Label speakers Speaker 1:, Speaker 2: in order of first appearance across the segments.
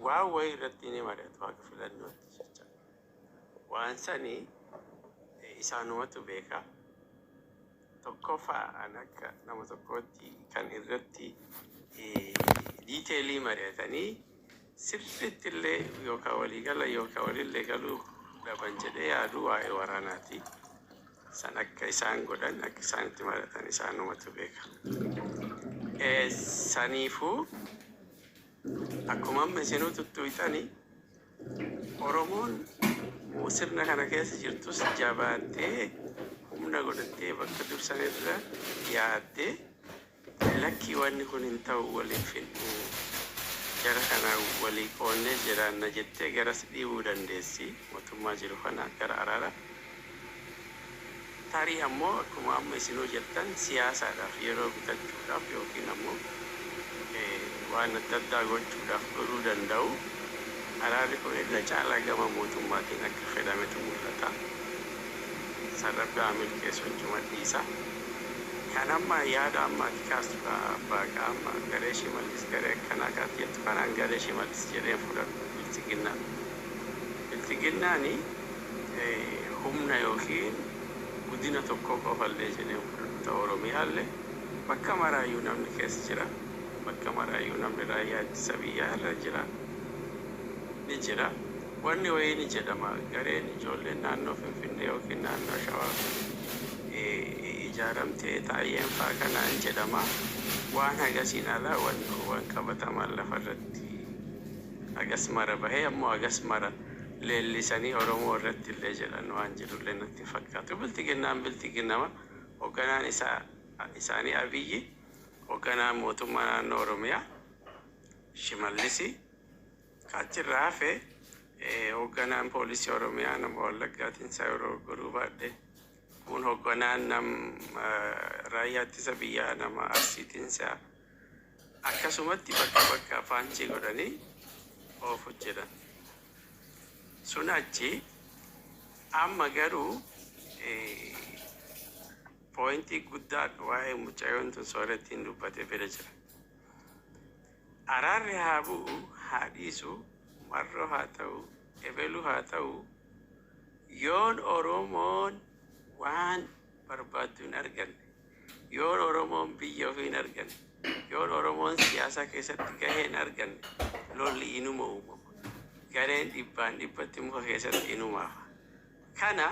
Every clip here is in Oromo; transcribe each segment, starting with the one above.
Speaker 1: واوي رتيني مريت واقف لأنه وانساني إسانو متبيكا تكوفا أنا كنما تكوتي كان إرتي ديتيلي مريتني سرت اللي يوكا ولي قال يوكا ولي اللي قالوا لبنجدي أدو أي وراناتي سنك إسان قدن أك إسان تمرتني إسانو متبيكا سانيفو أكمام مسنو تتويتاني أورمون وسرنا كنا كيس جرتوس جاباتي humna godhattee bakka dursanirra yaaddee lakkii wanni kun hin ta'u waliin fidhu jara kana walii qoonnee jiraanna jettee garas dhiibuu dandeessi mootummaa jiru kana gara araara tarii ammoo akkuma amma isinuu jettan siyaasaadhaaf yeroo bitachuudhaaf yookiin ammoo waan adda addaa gochuudhaaf godhuu danda'u araarri kun irra caalaa gama mootummaatiin akka fedhametu mul'ata. sarrafa amil keessa jumadhiisa kanamma yaada amma tikaastuudha abbaa qaama garee shimallis garee akkanaa kaatiyattu kanaan garee shimallis jedhee fudhatu biltiginnaani humna yookiin guddina tokko qofallee jedhee fudhatu oromiyaallee bakka maraayyuu namni keessa jira bakka maraayyuu namni raayyaa ittisa biyyaa irra jira ni jira wanni wayini jedhama gareen ijoolleen naannoo Finfinnee yookiin naannoo Shawaa ijaaramtee taa'een faa kanaan jedhama waan hagasiin alaa waan qabatamaan lafarratti hagas mara bahee ammoo hagas mara leellisanii Oromoo irratti illee jedhan waan jedhullee natti fakkaatu biltiginnama hoogganaan isaanii Abiyyi hoogganaan mootummaa naannoo Oromiyaa Shimallisi kaachirraa hafee hoogganaan poolisii Oromiyaa nama Wallaggaatiin isaa yeroo godhuu baadhee kun hoogganaan raayyaa ittisa biyyaa nama Arsiitiin isaa akkasumatti bakka faancii godhanii oofu jedhan sun achi amma garuu poointii guddaa waa'ee mucayyoon tun soorattiin dubbatee fedha jira araarri haa bu'u haa dhiisu marro haa ta'u ebelu haa ta'u yoon Oromoon waan barbaaddu hin arganne yoon Oromoon biyya ofii hin arganne yoon Oromoon siyaasa keessatti gahee hin arganne lolli inuma uumama gareen dhibbatti muka keessatti inumaaf kana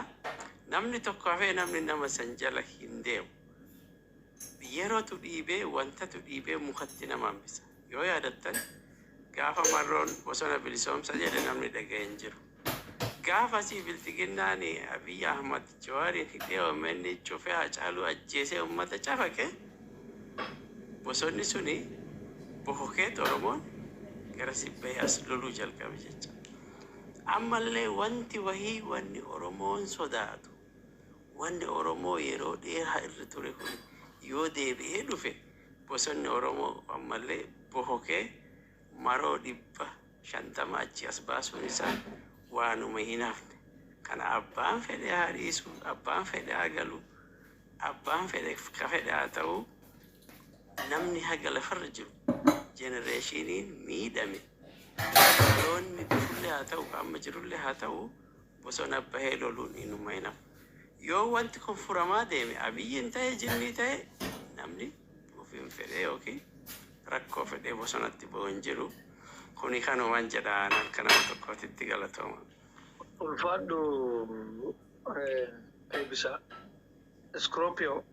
Speaker 1: namni tokko hafee namni nama san jala hin deemu yerootu dhiibee wantatu dhiibee mukatti nama hambisa yoo yaadattan gaafa marroon bosona bilisoomsa jedhe namni dhaga'een jiru gaafa si biltiginnaani Abiyyi Ahmad Jawaariin hidhee uummanni cufee Hacaaluu ajjeesee uummata cafaqe bosonni suni bohokee Oromoon gara sibbee as loluu jalqabe jecha ammallee wanni Oromoon sodaatu wanni Oromoo yeroo dheeraa irra ture kun yoo deebi'ee dhufe bosonni Oromoo ammallee bohokee maroo 50 achi as baasuun isaa waanuma hin hafne kana abbaan fedhe haa dhiisu abbaan fedhe haa galu abbaan fedhe ka fedhe haa ta'u namni haga lafarra jiru jenereeshiniin miidhame loonni dhufullee haa ta'u amma jirullee haa ta'u bosona bahee loluun inuma hin hafu yoo wanti kun furamaa deeme Abiyyiin ta'e jinnii ta'e namni ofiin fedhe yookiin rakkoo fedhee bosonatti bo'uun jiru kuni kanumaan jedhaan akka nama tokkootitti galatooma.
Speaker 2: Ulfaadhu eebisa Scorpio.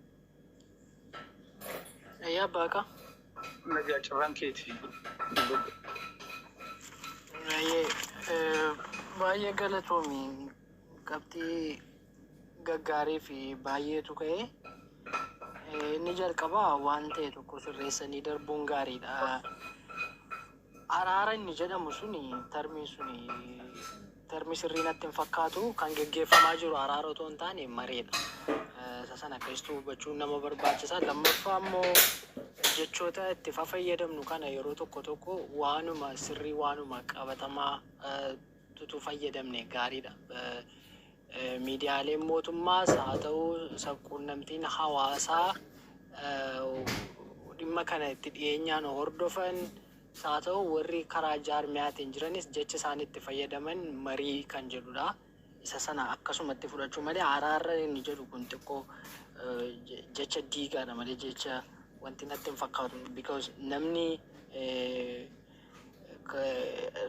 Speaker 3: Ayyaa baaka.
Speaker 2: Nagaa carraan keeti.
Speaker 3: Baay'ee galatoomi qabxii gaggaarii fi baay'eetu ka'ee inni jalqabaa waan ta'e tokko sirreessanii darbuun gaariidha. Araara inni jedhamu suni termii sirrii natti hin fakkaatu kan geggeeffamaa jiru araara otoo hin taane mareedha. Sana keessattuu hubachuun nama barbaachisa. Lammaffaa immoo jechoota itti fayyadamnu kana yeroo tokko waanuma sirrii waanuma qabatamaa tutu fayyadamne gaariidha. Miidiyaaleen mootummaas haa ta'u sabquunnamtiin hawaasaa dhimma kana itti dhiyeenyaan hordofan haa ta'u warri karaa jaarmiyaatiin jiranis jecha isaaniitti fayyadaman marii kan jedhudha. Isa sana akkasumatti fudhachuu malee araarra inni jedhu kun xiqqoo jecha diigaadha malee jecha wanti natti hin fakkaatu. Because namni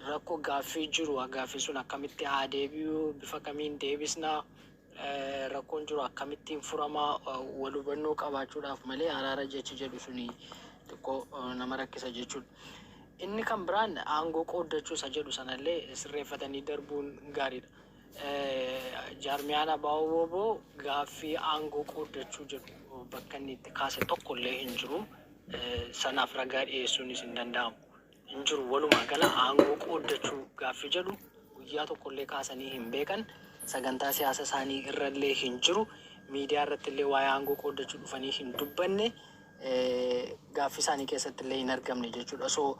Speaker 3: rakkoo gaaffii jiru gaaffii sun akkamitti haa deebi'u, bifa kamiin deebisna, rakkoon jiru akkamittiin furama wal hubannoo qabaachuudhaaf malee araara jechi jedhu suni xiqqoo nama rakkisa jechuudha. Inni kan biraan aangoo qooddachuu isa jedhu sanallee sirreeffatanii darbuun gaariidha. Jaarmiyaan ABO gaaffii aangoo qooddachuu jedhu bakka inni itti kaase tokkollee hin jiru. Sanaaf ragaa dhiyeessuunis hin danda'amu. Hin jiru walumaa gala aangoo qooddachuu gaaffii jedhu guyyaa tokkollee kaasanii hin beekan. Sagantaa siyaasa isaanii irrallee hin jiru. Miidiyaa irratti illee waa'ee aangoo qooddachuu dhufanii hin dubbanne. Gaaffii isaanii keessatti illee hin argamne jechuudha. So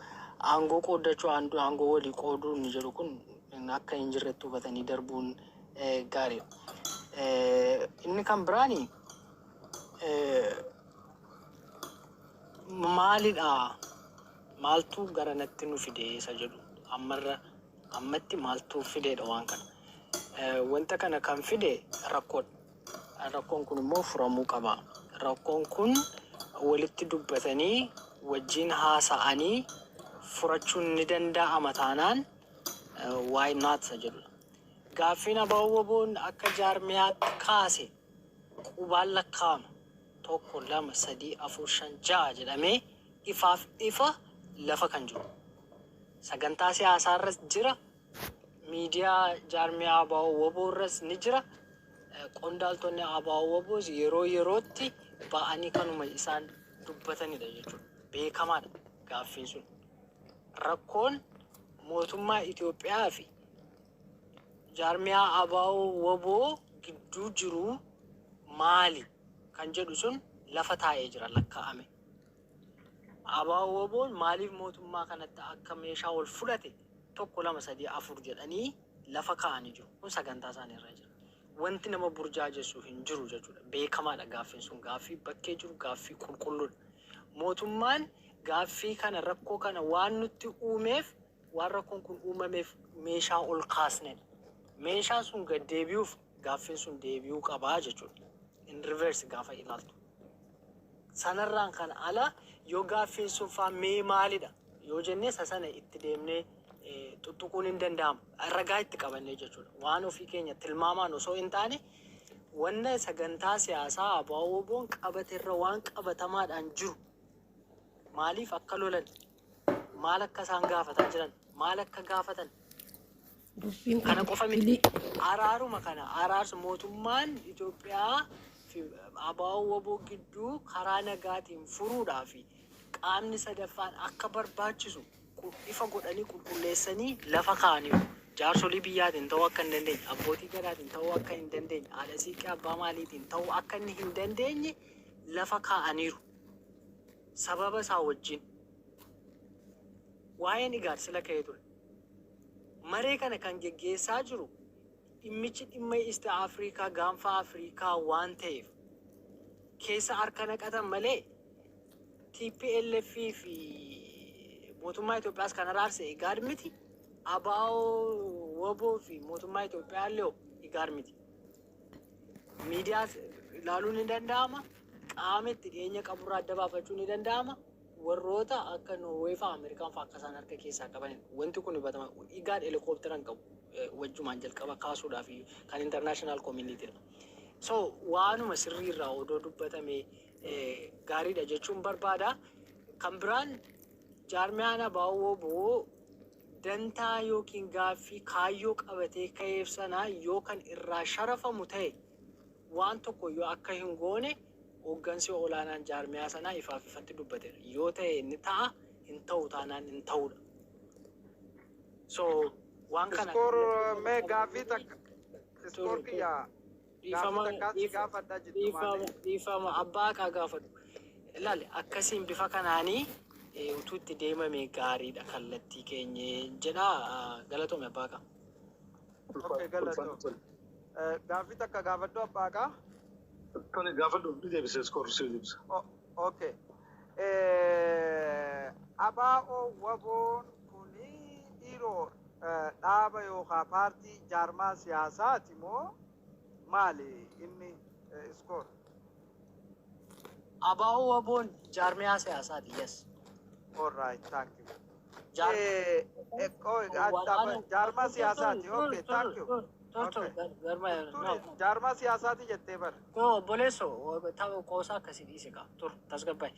Speaker 3: aangoo qooddachuu aangoo walii qooduu inni jedhu kun akka hin jirretti hubatanii darbuun gaariidha. Inni kan biraani maalidha? Maaltu gara natti nu fide isa jedhu ammatti maaltu fideedha waan kana. Wanta kana kan fide rakkoodha. Rakkoon kun immoo furamuu qaba. Rakkoon kun walitti dubbatanii wajjin haasa'anii furachuun ni danda'ama taanaan why not isa jedhudha. Gaaffiin ABO'n akka jaarmiyaatti kaase qubaan lakkaa'ama 1, 2, 3, 4, 5, 6 jedhamee ifaaf ifa lafa kan jiru. Sagantaa siyaasaa irras jira. Miidiyaa jaarmiyaa ABO irras ni jira. Qondaaltonni ABO's yeroo yerootti ba'anii kanuma isaan dubbatanidha jechuudha. Beekamaadha gaaffiin sun. Rakkoon mootummaa Itoophiyaa fi jaarmiyaa ABO gidduu jiru maali kan jedhu sun lafa taa'ee jira lakkaa'ame. ABO'n maaliif mootummaa kanatti akka meeshaa ol fudhate 1, 2, 3, 4 jedhanii lafa kaa'anii jiru. Kun sagantaa isaanii irra jira. Wanti nama burjaajessu hin jiru jechuudha. Beekamaadha gaaffiin sun. Gaaffii bakkee jiru gaaffii qulqulluudha. Mootummaan gaaffii kana rakkoo kana waan nutti uumeef waan rakkoon kun uumameef meeshaa ol kaasnedha. Meeshaa sun gad deebi'uuf gaaffiin sun deebi'uu qabaa jechuudha. In reverse gaafa ilaaltu. Sanarraan kan ala yoo gaaffiin sun faa mee maalidha yoo jennee sana itti deemnee tuttuquun hin danda'amu. Ragaa itti qabannee jechuudha. Waan ofii keenya tilmaamaan osoo hin taane wanna sagantaa siyaasaa ABO'n qabateerra waan qabatamaadhaan jiru. Maaliif akka lolan? Maal akka isaan gaafataa jiran? Maal akka gaafatan? Kana qofa miti. Araaruma kana araarsa mootummaan Itoophiyaa fi ABO gidduu karaa nagaatiin furuudhaa fi qaamni sadaffaan akka barbaachisu ifa godhanii qulqulleessanii lafa kaa'aniiru. Jaarsolii biyyaatiin ta'uu akka hin dandeenye, abbootii gadaatiin ta'uu akka hin dandeenye, haadha siiqqee abbaa maaliitiin ta'uu akka inni hin dandeenye lafa kaa'aniiru. Sababa isaa wajjin waa'een IGAD sila ka'ee ture. Maree kana kan geggeessaa jiru dhimmichi dhimma East Afrikaa gaanfa Afrikaa waan ta'eef keessa harka naqatan malee TPLF fi mootummaa Itoophiyaas kan araarse IGAD miti. ABO fi mootummaa Itoophiyaa illee IGAD miti. Miidiyaa ilaaluun ni danda'ama. Qaama itti dhiyeenya qaburraa adda baafachuun ni danda'ama. Warroota akka Noorwee fi Ameerikaan fa'aa akka isaan harka keessaa qaban wanti kun hubatama. IGAD helikoophteraan qabu wajjumaan jalqaba kaasuudhaaf kan international communityidha. So waanuma sirriirraa odoo dubbatame gaariidha jechuun barbaada. Kan biraan jaarmiyaan ABO dantaa yookiin gaaffii kaayyoo qabatee ka'eef sanaa yoo kan irraa sharafamu ta'e waan tokko yoo akka hin goone hooggansi olaanaan jaarmiyaa sanaa ifaaf ifatti dubbateera. Yoo ta'e inni ta'a, hin ta'u taanaan hin ta'udha. So waan kana
Speaker 4: iskoor mee gaaffii takka iskoor kiyyaa
Speaker 3: dhiifama abbaa qaa gaafadhu. Ilaali akkasiin bifa kanaanii utuu itti deemame gaariidha kallattii keenya jedha. Galatoome abbaa qaa.
Speaker 4: Okay, galatoo. Gaaffii takka gaafadhu abbaa qaa.
Speaker 2: Tole gaafadhu ni deebisee iskoor si deebisa.
Speaker 4: Okay. Abaa'oo waboon kuni dhiiroo dhaaba yookaan paartii jaarmaa siyaasaati moo maali inni iskoor?
Speaker 3: Abaa'oo waboon jaarmiyaa siyaasaati. Yes.
Speaker 4: All right, thank you. Jaarmaa siyaasaati. Okay, thank you. Jaarmaa siyaasaati jettee bara.
Speaker 3: Bolesso ta'u qoosaa akkasii dhiise qaba. Tur tasgabbaa'e.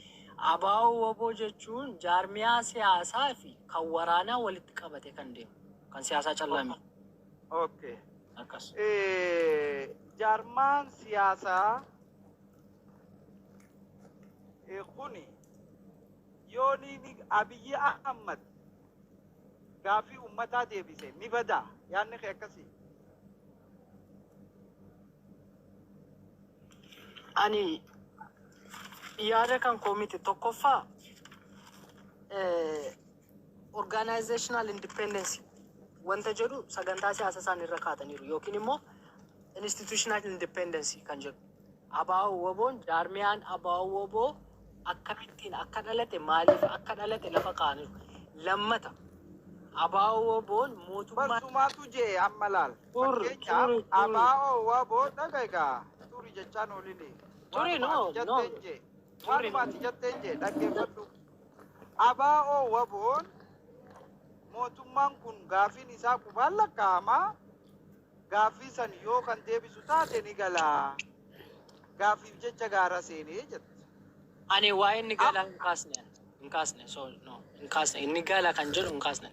Speaker 3: Abaa'oo waboo jechuun jaarmiyaa siyaasaa fi kan waraanaa walitti qabate kan deemu. Kan siyaasaa callame.
Speaker 4: Okay.
Speaker 3: Akkas.
Speaker 4: Jaarmaan siyaasaa kuni yooni Abiyyi Ahmad gaafii ummataa deebise ni badaa yaadni kee akkasii.
Speaker 3: Ani yaada kan koomiti tokkoffaa organizational independence wanta jedhu sagantaa siyaasaa isaan irra kaataniiru yookiin immoo institutional independence kan jedhu. Abaa'oo waboon jaarmiyaan abaa'oo waboo akkamittiin akka dhalate maaliif akka dhalate lafa kaa'aniiru. Lammata abaa'oo waboon mootummaa
Speaker 4: barsumaatu jee amma laal. Fakkeenyaaf abaa'oo waboo dhaga'igaa turi jechaan olini.
Speaker 3: Turi no.
Speaker 4: Walumaati jetteen jee dhaggeeffadhu. Abaa'oo waboon mootummaan kun gaafiin isaa qubaan lakkaa'amaa gaafii san yoo kan deebisu taate ni galaa. Gaafiif jecha gaara seenee jette.
Speaker 3: Ani waa'ee inni galaa hin kaasne. So no hin kaasne. Inni galaa kan jedhu hin kaasne.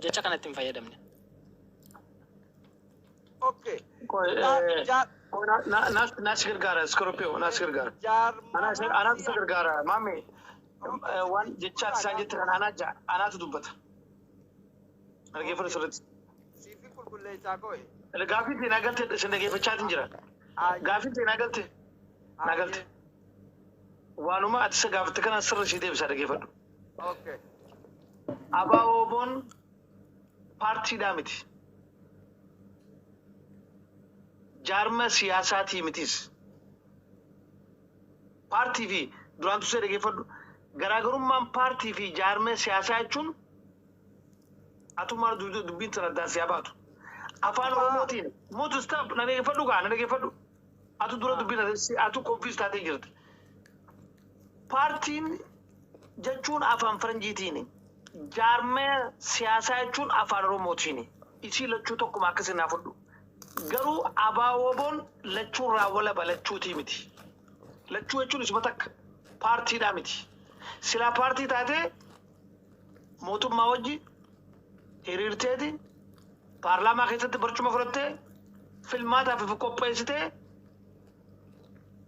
Speaker 3: Jecha kanatti hin fayyadamne.
Speaker 4: Okay.
Speaker 5: Nas gargaara Scorpio nas gargaara. Anaatu gargaara maami waan jechaati isaan jette kan anaatu dubbata. Dhaggeeffatu sirriitti.
Speaker 4: Siifi qulqulleessaa qo'e.
Speaker 5: Gaaffii ittiin agalte isin dhaggeeffachaatiin jira. Gaaffii ittiin agalte nagalte. Waanuma ati isa gaafatte kana sirra ishee deebisaa dhaggeeffadhu.
Speaker 4: Okay.
Speaker 5: Abaa'oo waboon paartiidhaa miti. Jaarma siyaasaatii mitis. Paartii fi duraan tusee dhaggeeffadhu. Garaagarummaan paartii fi jaarma siyaasaa jechuun atumaan dubbiin sana addaan siyaa baatu. Afaan Oromootiin mootu staaf na dhaggeeffadhu gaa na dhaggeeffadhu. Atu dura dubbiin atu konfiis taatee jirti. Paartiin jechuun afaan Faranjiitiin. Jaarma siyaasaa jechuun afaan Oromootiin. Isii lachuu tokkuma akkasii naa fudhu. Garuu abaa'oo waboon lachuu raawwalaba lachuutii miti. Lachuu jechuun isuma takka paartiidhaa miti. Silaa paartii taatee mootummaa wajji hiriirteeti paarlaamaa keessatti barcuma fudhattee filmaataaf qopheessitee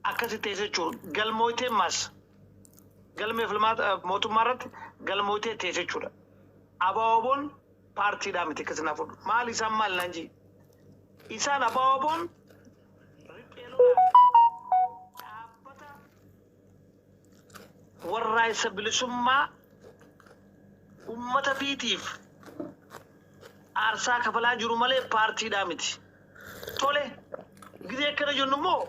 Speaker 5: akkasitti teessee jechuudha. Galmooytee maas galmee filmaata mootummaa irratti galmooytee teessee jechuudha. Abaa'oo waboon paartiidhaa miti akkasii naa fudhu. Maal isaan maal naan jii? Isaan abaa'oo waboon dhaabbata warraa isa bilisummaa ummata fiitiif aarsaa kafalaa jiru malee paartiidhaa miti. Tole gidee akkana jennu immoo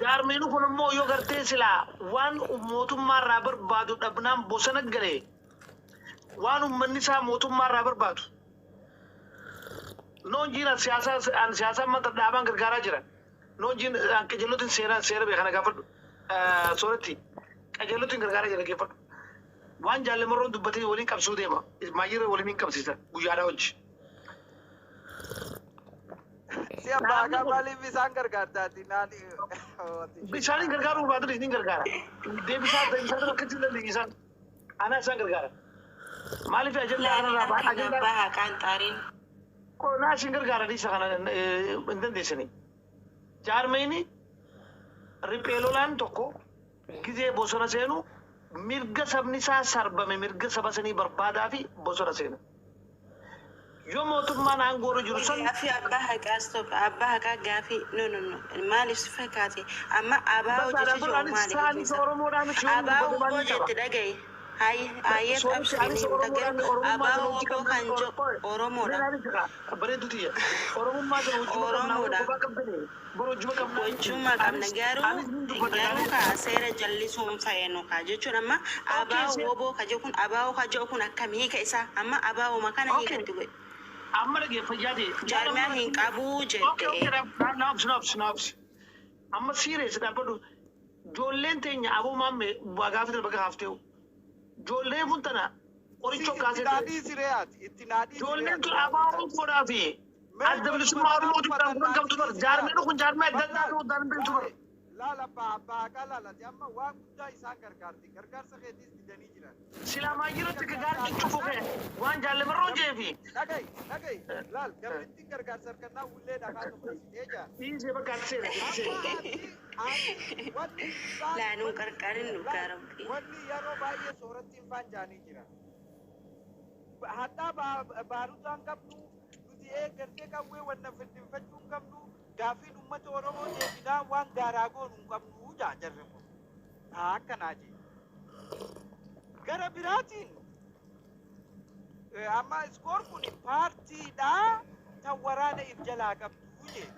Speaker 5: jaarmeenu kun immoo yoo gartee silaa waan mootummaa irraa barbaadu dhabnaan bosona galee waan ummanni isaa mootummaa irraa barbaadu. Noon jiina siyaasaa manta dhaabaan gargaaraa jira. Noon jiin qajeelotiin seera beekana gaafadhu. Sooretti qajeelotiin gargaaraa jira geeffadhu. Waan jaallamarroon dubbatee waliin qabsuu deema. Maayyirra waliin hin qabsiisan guyyaadhaa hojii.
Speaker 4: Si abbaa maaliif isaan gargaartaati naani?
Speaker 5: Isaan gargaaruu barbaadu isaan gargaara. Deebisaa akkatti dandeessisan. Anaa isaan gargaara. Maaliif ajandaa kanarraa
Speaker 6: abbaa kan xaariin.
Speaker 5: Naa isin gargaara dhiisa kana hin dandeessanii. Jaarmeeni riphee lolaan tokko gizee bosona seenu mirga sabni isaa sarbame mirga saba sanii barbaadaa fi bosona seena. Yoo mootummaan aangoorra jiru san
Speaker 6: gaaffii abbaa haqaa stop abbaa haqaa gaaffii no maaliif si fakkaate amma abaa'oo jechuun maaliif abaa'oo jette dhagaye Ayet absini mutakin aba wobo kanjo Oromo da. Wajuma kam garu ka sera jalli sum sayeno ka jechu amma aba wobo ka jokun aba ka jokun akami ka isa amma aba wo makana hikati go.
Speaker 5: amma lagi fajade
Speaker 6: Jarma hin qabu jette.
Speaker 5: Nafs amma serious da badu jollen tenya abu mamme baga fitar baga hafteu jolle funtana oricho kase
Speaker 4: Itinaadi sireat. Itinaadi
Speaker 5: jolle tu abawu koda fi adabul sumaru modu kan kam tu jarme no kun jarme dalla do dan bil tu
Speaker 4: La ba kala la jamma wa guddaa isaan gargaarti. Gargaarsa keetis didanii jiran.
Speaker 5: silama jiro tik gar tu ko ke wan jalle marro jefi
Speaker 4: Nagai. Laal gabrittiin gargaarsa harkannaa ullee dhagaa tokko eja.
Speaker 5: ise ba gatse
Speaker 6: Laanu qarqarin nu garamti.
Speaker 4: Wanni yeroo baay'ee soorattiin faan jaanii jira. Haddaa baarutaan qabnu nuti eeggartee qawwee wanna findinfachuu hin qabnu gaafiin uummata Oromoo deebinaa waan gaaraa goonu hin qabnu jarre kun. Akkanaa jee. Gara biraatiin amma iskoor kun paartiidhaa tan waraana if jalaa qabdu jee.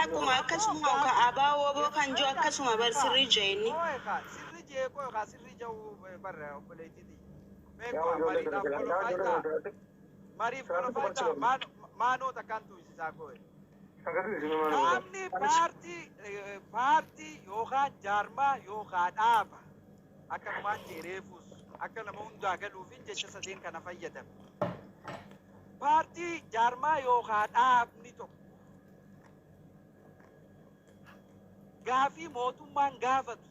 Speaker 6: Akkuma akkasuma ka aba wobo kanjo akkasuma bar sirri jeyni.
Speaker 4: Sirri jee koo sirri jawuu barra obboleettiti. Beekoo mariif kolofaayitaa maanoo takkaantu isisaa kooye. Qaamni paartii yookaan jaarmaa yookaan dhaaba akkanumaan jeereefus akka nama hundaa galuufin jecha sadeen kana fayyadame. Paartii jaarmaa yookaan dhaabni tokko gaafii mootummaan gaafatu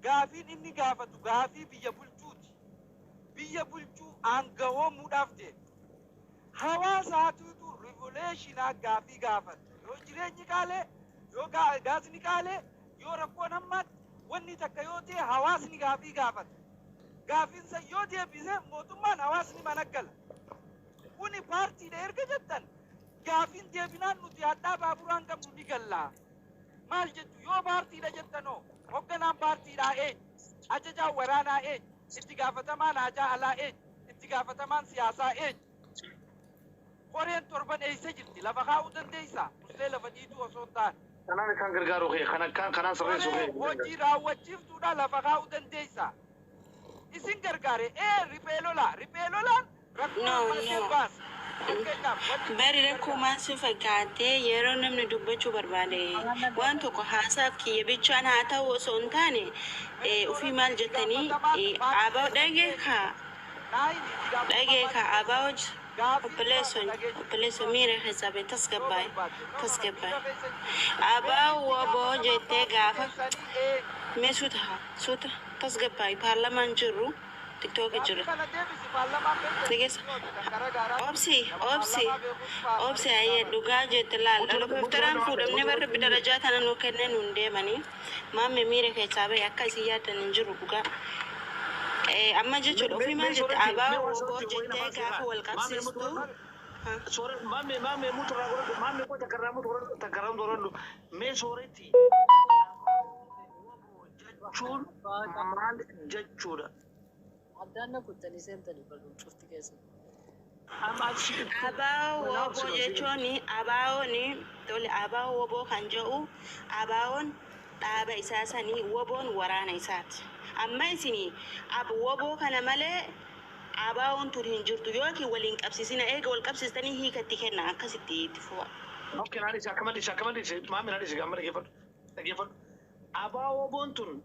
Speaker 4: gaafiin inni gaafatu gaafii biyya bulchuuti. Biyya bulchuu aangahoomuudhaaf deema. Hawaasaatuutu rivoleeshinaa gaafii gaafatu. Yoo jireenyi qaalee, yoo gaasni qaalee, yoo rakkoon hammaatti wanni takka yoo ta'e hawaasni gaafii gaafata. Gaafiinsa yoo deebise mootummaan hawaasni managgala. Kuni paartiidha erga jettan gaafiin deebinaan nuti hadhaa baaburaan qabnu ni gallaa. Maal jettu yoo paartiidha jettanoo hoogganaan paartiidhaa eenyu? Ajajaan waraanaa eenyu? Itti gaafatamaan haajaa alaa eenyu? Itti gaafatamaan siyaasaa eenyu? Koreen torban eessa jirti? Lafa kaa'uu dandeessaa? Muslee lafa dhiituu osoo hin taane.
Speaker 5: kanan kan gargaaru ke kanan sarreessu ke
Speaker 4: Hojii raawwachiiftuudha lafa kaa'uu dandeessaa? Isin gargaare riphee lolaan rakkoo malee baasa.
Speaker 6: Bari rakkumaan si fakkaatee yeroo namni dubbachuu barbaade waan tokko haasaaf kiyya bichaan haa ta'u osoo hin taane ofii maal jettanii abaa dhagee ka abaa obboleesson miira keessaa bee tasgabbaa'e abaa woboo jettee gaafa mee suuta tasgabbaa'e paarlamaan jirru TikTok jira. Degeessa. Obsi ayee dhugaa jette laal. Helikopteraan fuudhamne barri darajaa tana nu kennee nuun deemanii maamme miira keessaa ba'e akka isin yaaddan hin jiru dhugaa. Amma jechuudha ofii maal jette abaa woboo jettee gaafa wal qabsiistu.
Speaker 5: sore mame mutura mame ko takaramu dorandu me soreti jachun mal jachura
Speaker 3: Adana kutani sentani balu chufti kesa.
Speaker 6: Abao wobo jechuuni abaoni tole abao wobo kan jedhu abaon dhaaba isaasanii woboon waraana isaati. Amma isini wobo kana malee abaon tun hin jirtu yookiin waliin qabsiisina eega wal qabsiistanii hiikatti kenna akkasitti itti fu'a.
Speaker 5: Okay, nani sakamali mami nani sakamali gefan abao wobon tun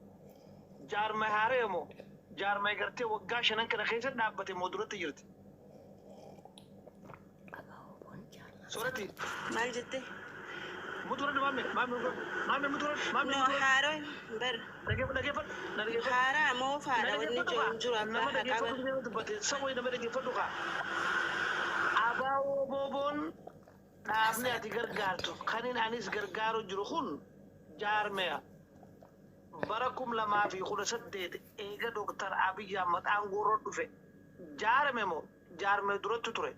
Speaker 5: jarma haremo jarma garte wagga shanan kana keessa dhaabbate mooduratti jirti. Sorati
Speaker 6: Maal jette?
Speaker 5: mutura mami mutura
Speaker 6: No haaro bar
Speaker 5: dhaggeeffadhu
Speaker 6: haaraa moo faadha wanni jiru abbaa haa qaban.
Speaker 5: Saboy nama dhaggeeffadhu kaa abaa boboon dhaabni ati gargaartu kanin anis gargaaru jiru kun jaarmeya bara 2018 eega Dr. Abiy Ahmed aangoo dhufe jaarme moo jaarme duratti ture.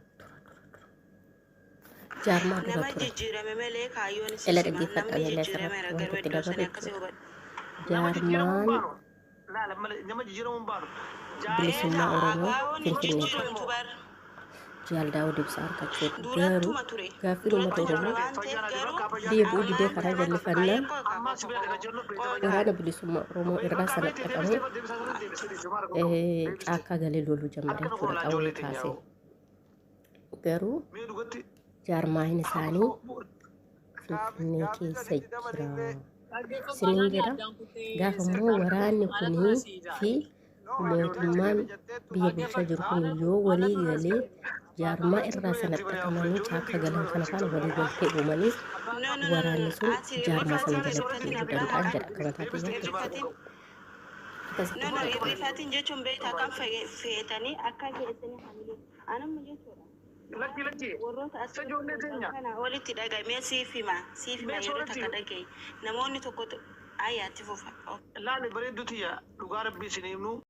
Speaker 7: Jarma
Speaker 6: Nama jijjiirame malee kaayyoon
Speaker 7: Ela
Speaker 6: isa
Speaker 7: dhaggeeffadha
Speaker 6: namni
Speaker 7: malee
Speaker 6: jijjiirame
Speaker 7: sarara
Speaker 6: gargar
Speaker 7: wantooti
Speaker 6: iddoo sanii
Speaker 7: dabalu
Speaker 6: akkasii hubadhu.
Speaker 5: Nama jijjiiramuu
Speaker 7: Jarmaan
Speaker 5: baanu لا لما لما جيرو من بارو
Speaker 7: bilisummaa Oromoo
Speaker 6: Abaawoon
Speaker 7: Finfinnee
Speaker 6: jijjiiramtu bar.
Speaker 7: Jaal Daawud Ibsaa harkachuudha. Garuu
Speaker 6: Duratuma ture.
Speaker 7: gaaffii uummata
Speaker 6: Duratuma ture
Speaker 7: Oromoo
Speaker 6: waan ta'eef garuu
Speaker 7: deebuu didee karaa jallifannaa
Speaker 5: amma sibee jallo
Speaker 7: waraana bilisummaa Oromoo irraa sana dhaqamee caakkaa galee loluu jalqabe jechuudha qawwee kaasee. Garuu jaarmaahin isaanii Finfinnee keessa jira. Isiniin jedha gaafa immoo waraanni kunii fi mootummaan biyya bulchaa jiru kun yoo walii galee jaarmaa irraa sana dhaqamanii caakka galan kana faana walii galtee uumanii waraanni sun jaarmaa sana jalatti deebi'uu danda'a jedha akka mataa xiyyaatti.
Speaker 6: Rifaatiin jechuun beektaa kan feetanii akka keessanii hamilee. Anamma jechuudha. Warroota asii kana walitti dhagahamee siif hima yeroo takka dhagaye namoonni tokko ayyaatti fufa.
Speaker 5: laali bareedduti yaa dhugaa rabbii isiniif nu